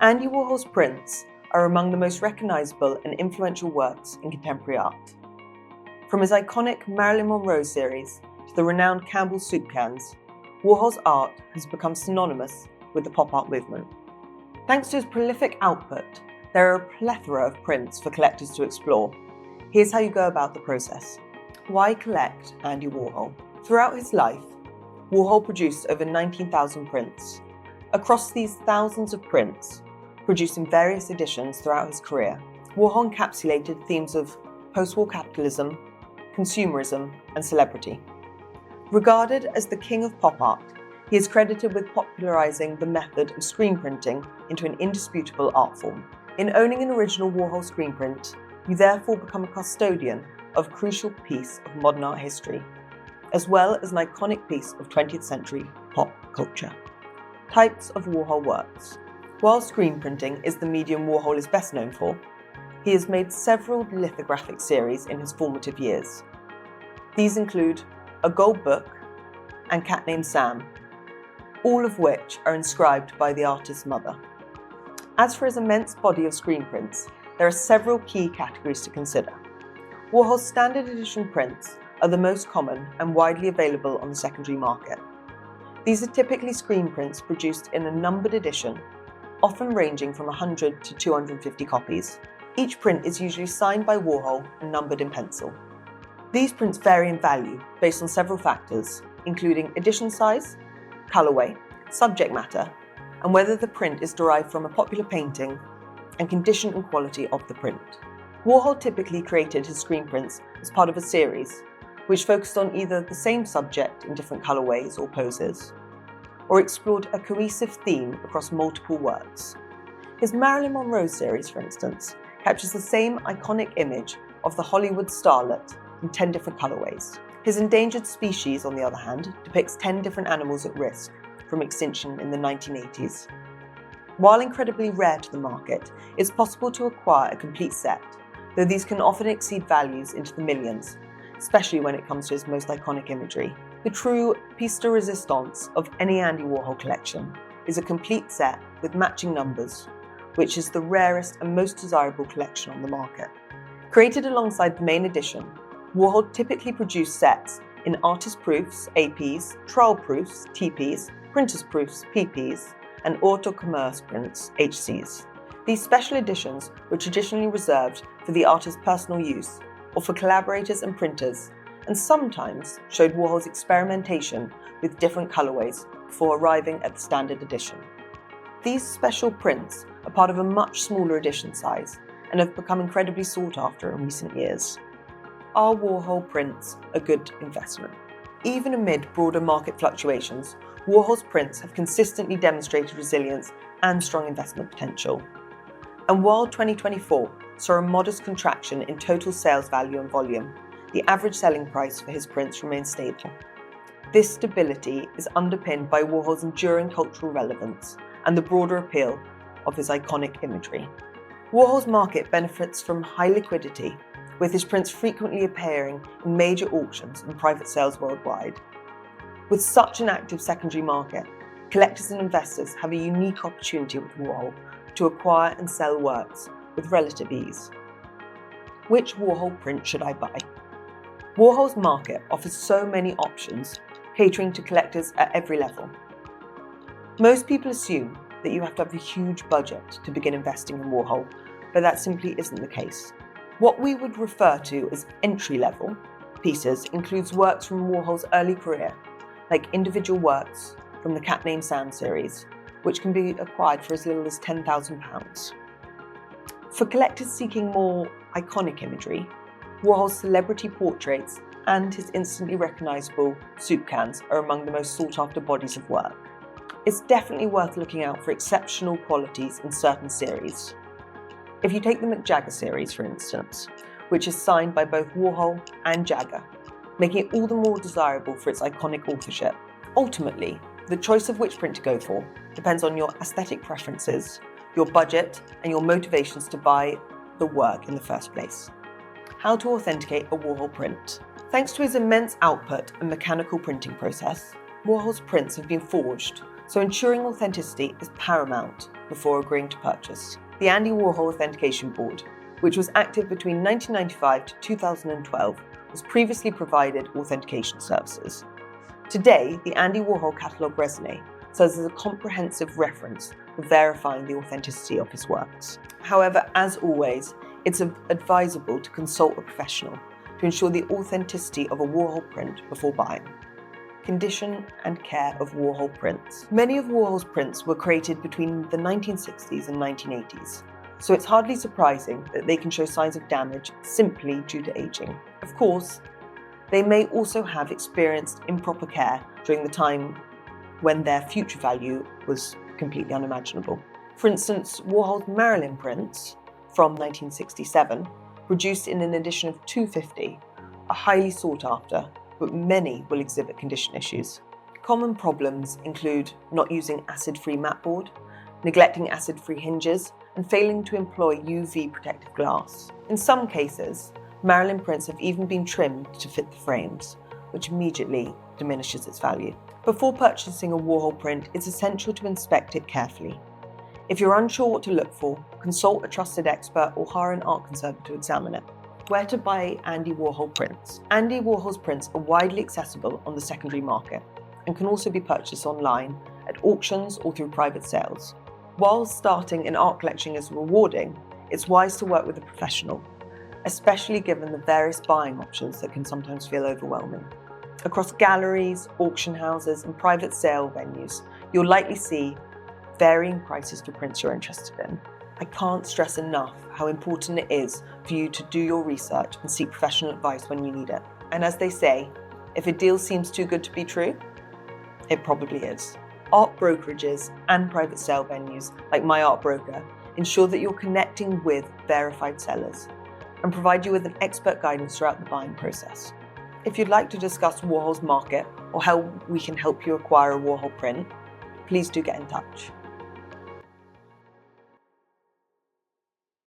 Andy Warhol's prints are among the most recognisable and influential works in contemporary art. From his iconic Marilyn Monroe series to the renowned Campbell soup cans, Warhol's art has become synonymous with the pop art movement. Thanks to his prolific output, there are a plethora of prints for collectors to explore. Here's how you go about the process. Why collect Andy Warhol? Throughout his life, Warhol produced over 19,000 prints. Across these thousands of prints, produced in various editions throughout his career, Warhol encapsulated themes of post-war capitalism, consumerism, and celebrity. Regarded as the king of pop art, he is credited with popularizing the method of screen printing into an indisputable art form. In owning an original Warhol screen print, you therefore become a custodian of a crucial piece of modern art history, as well as an iconic piece of 20th century pop culture. Types of Warhol works. While screen printing is the medium Warhol is best known for, he has made several lithographic series in his formative years. These include A Gold Book and Cat Named Sam, all of which are inscribed by the artist's mother. As for his immense body of screen prints, there are several key categories to consider. Warhol's standard edition prints are the most common and widely available on the secondary market. These are typically screen prints produced in a numbered edition, often ranging from 100 to 250 copies. Each print is usually signed by Warhol and numbered in pencil. These prints vary in value based on several factors, including edition size, colourway, subject matter, and whether the print is derived from a popular painting, and condition and quality of the print. Warhol typically created his screen prints as part of a series, which focused on either the same subject in different colourways or poses, or explored a cohesive theme across multiple works. His Marilyn Monroe series, for instance, captures the same iconic image of the Hollywood starlet in 10 different colourways. His Endangered Species, on the other hand, depicts 10 different animals at risk from extinction in the 1980s. While incredibly rare to the market, it's possible to acquire a complete set, though these can often exceed values into the millions, especially when it comes to his most iconic imagery. The true piece de resistance of any Andy Warhol collection is a complete set with matching numbers, which is the rarest and most desirable collection on the market. Created alongside the main edition, Warhol typically produced sets in artist proofs, APs, trial proofs, TPs, printers proofs, PPs, and auto commerce prints, HCs. These special editions were traditionally reserved for the artist's personal use or for collaborators and printers, and sometimes showed Warhol's experimentation with different colourways before arriving at the standard edition. These special prints are part of a much smaller edition size and have become incredibly sought after in recent years. Are Warhol prints a good investment? Even amid broader market fluctuations, Warhol's prints have consistently demonstrated resilience and strong investment potential. And while 2024 saw a modest contraction in total sales value and volume, the average selling price for his prints remains stable. This stability is underpinned by Warhol's enduring cultural relevance and the broader appeal of his iconic imagery. Warhol's market benefits from high liquidity, with his prints frequently appearing in major auctions and private sales worldwide. With such an active secondary market, collectors and investors have a unique opportunity with Warhol to acquire and sell works with relative ease. Which Warhol print should I buy? Warhol's market offers so many options, catering to collectors at every level. Most people assume that you have to have a huge budget to begin investing in Warhol, but that simply isn't the case. What we would refer to as entry-level pieces includes works from Warhol's early career, like individual works from the Cat Named Sam series, which can be acquired for as little as £10,000. For collectors seeking more iconic imagery, Warhol's celebrity portraits and his instantly recognisable soup cans are among the most sought-after bodies of work. It's definitely worth looking out for exceptional qualities in certain series. If you take the McJagger series, for instance, which is signed by both Warhol and Jagger, making it all the more desirable for its iconic authorship. Ultimately, the choice of which print to go for depends on your aesthetic preferences, your budget, and your motivations to buy the work in the first place. How to authenticate a Warhol print. Thanks to his immense output and mechanical printing process, Warhol's prints have been forged so ensuring authenticity is paramount before agreeing to purchase. The Andy Warhol Authentication Board, which was active between 1995 to 2012, was previously provided authentication services. Today, the Andy Warhol Catalogue Resume serves as a comprehensive reference for verifying the authenticity of his works. However, as always, it's advisable to consult a professional to ensure the authenticity of a Warhol print before buying. Condition and care of Warhol prints. Many of Warhol's prints were created between the 1960s and 1980s, so it's hardly surprising that they can show signs of damage simply due to aging. Of course, they may also have experienced improper care during the time when their future value was completely unimaginable. For instance, Warhol's Marilyn prints from 1967, produced in an edition of 250, are highly sought after, but many will exhibit condition issues. Common problems include not using acid-free mat board, neglecting acid-free hinges, and failing to employ UV protective glass. In some cases, Marilyn prints have even been trimmed to fit the frames, which immediately diminishes its value. Before purchasing a Warhol print, it's essential to inspect it carefully. If you're unsure what to look for, consult a trusted expert or hire an art conservator to examine it. Where to buy Andy Warhol prints? Andy Warhol's prints are widely accessible on the secondary market and can also be purchased online at auctions or through private sales. While starting an art collection is rewarding, it's wise to work with a professional, especially given the various buying options that can sometimes feel overwhelming. Across galleries, auction houses, and private sale venues, you'll likely see varying prices for prints you're interested in. I can't stress enough how important it is for you to do your research and seek professional advice when you need it. And as they say, if a deal seems too good to be true, it probably is. Art brokerages and private sale venues like MyArtBroker ensure that you're connecting with verified sellers and provide you with an expert guidance throughout the buying process. If you'd like to discuss Warhol's market or how we can help you acquire a Warhol print, please do get in touch.